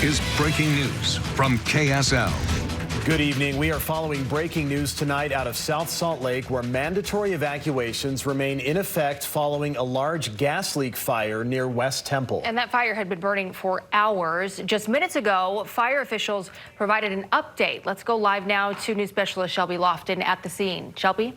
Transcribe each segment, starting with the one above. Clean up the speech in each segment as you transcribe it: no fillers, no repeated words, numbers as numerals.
is breaking news from KSL. Good evening. We are following breaking news tonight out of South Salt Lake, where mandatory evacuations remain in effect following a large gas leak fire near West Temple. And that fire had been burning for hours. Just minutes ago, fire officials provided an update. Let's go live now to news specialist Shelby Lofton at the scene. Shelby?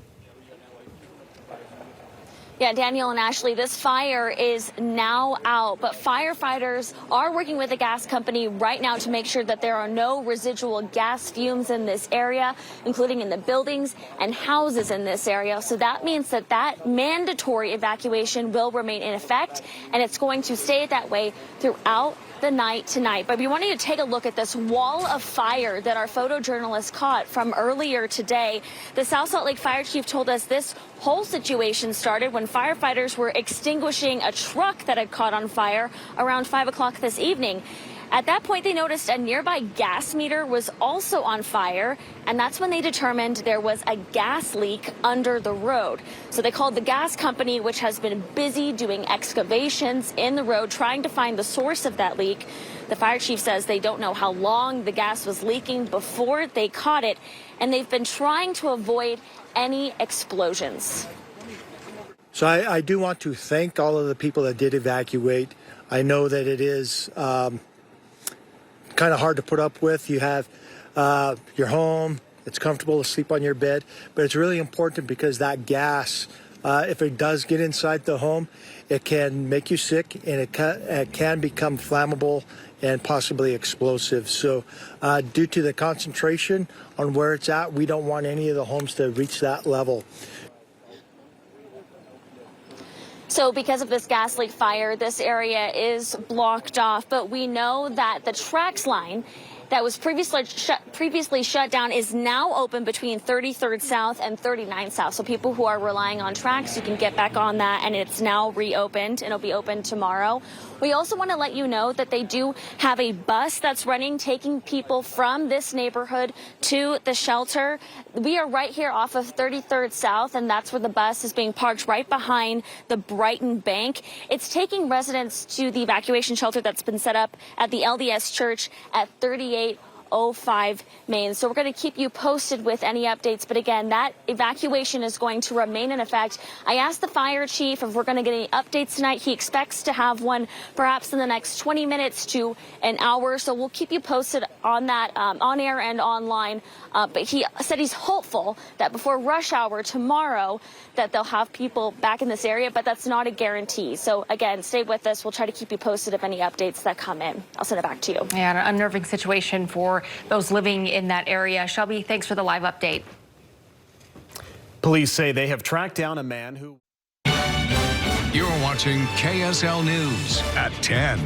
Yeah, Daniel and Ashley, this fire is now out, but firefighters are working with the gas company right now to make sure that there are no residual gas fumes in this area, including in the buildings and houses in this area. So that means that mandatory evacuation will remain in effect, and it's going to stay that way throughout the night tonight. But we wanted to take a look at this wall of fire that our photojournalist caught from earlier today. The South Salt Lake Fire Chief told us this whole situation started when firefighters were extinguishing a truck that had caught on fire around 5 o'clock this evening. At that point, they noticed a nearby gas meter was also on fire, and that's when they determined there was a gas leak under the road. So they called the gas company, which has been busy doing excavations in the road, trying to find the source of that leak. The fire chief says they don't know how long the gas was leaking before they caught it, and they've been trying to avoid any explosions. So I do want to thank all of the people that did evacuate. I know that it is kind of hard to put up with. You have your home, it's comfortable to sleep on your bed, but it's really important because that gas, if it does get inside the home, it can make you sick, and it can become flammable and possibly explosive. So due to the concentration on where it's at, we don't want any of the homes to reach that level. So because of this gas leak fire, this area is blocked off, but we know that the Trax line that was previously shut down is now open between 33rd South and 39th South. So people who are relying on Trax, you can get back on that, and it's now reopened, and it'll be open tomorrow. We also want to let you know that they do have a bus that's running, taking people from this neighborhood to the shelter. We are right here off of 33rd South, and that's where the bus is being parked right behind the Brighton Bank. It's taking residents to the evacuation shelter that's been set up at the LDS Church at 3805 Main. So we're going to keep you posted with any updates. But again, that evacuation is going to remain in effect. I asked the fire chief if we're going to get any updates tonight. He expects to have one perhaps in the next 20 minutes to an hour. So we'll keep you posted on that on air and online. But he said he's hopeful that before rush hour tomorrow that they'll have people back in this area. But that's not a guarantee. So again, stay with us. We'll try to keep you posted of any updates that come in. I'll send it back to you. Yeah, an unnerving situation for those living in that area. Shelby, thanks for the live update. Police say they have tracked down a man who... You're watching KSL News at 10.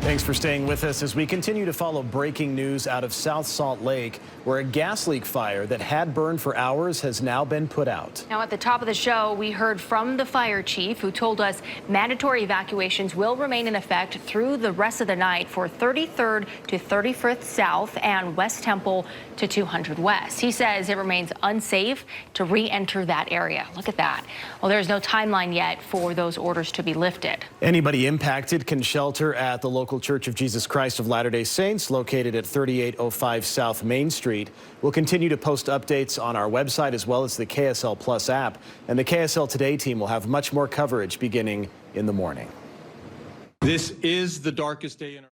Thanks for staying with us as we continue to follow breaking news out of South Salt Lake, where a gas leak fire that had burned for hours has now been put out. Now, at the top of the show, we heard from the fire chief, who told us mandatory evacuations will remain in effect through the rest of the night for 33rd to 35th South and West Temple to 200 West. He says it remains unsafe to re-enter that area. Look at that. Well, there's no timeline yet for those orders to be lifted. Anybody impacted can shelter at the local Church of Jesus Christ of Latter-day Saints, located at 3805 South Main Street. We'll continue to post updates on our website as well as the KSL Plus app. And the KSL Today team will have much more coverage beginning in the morning. This is the darkest day in our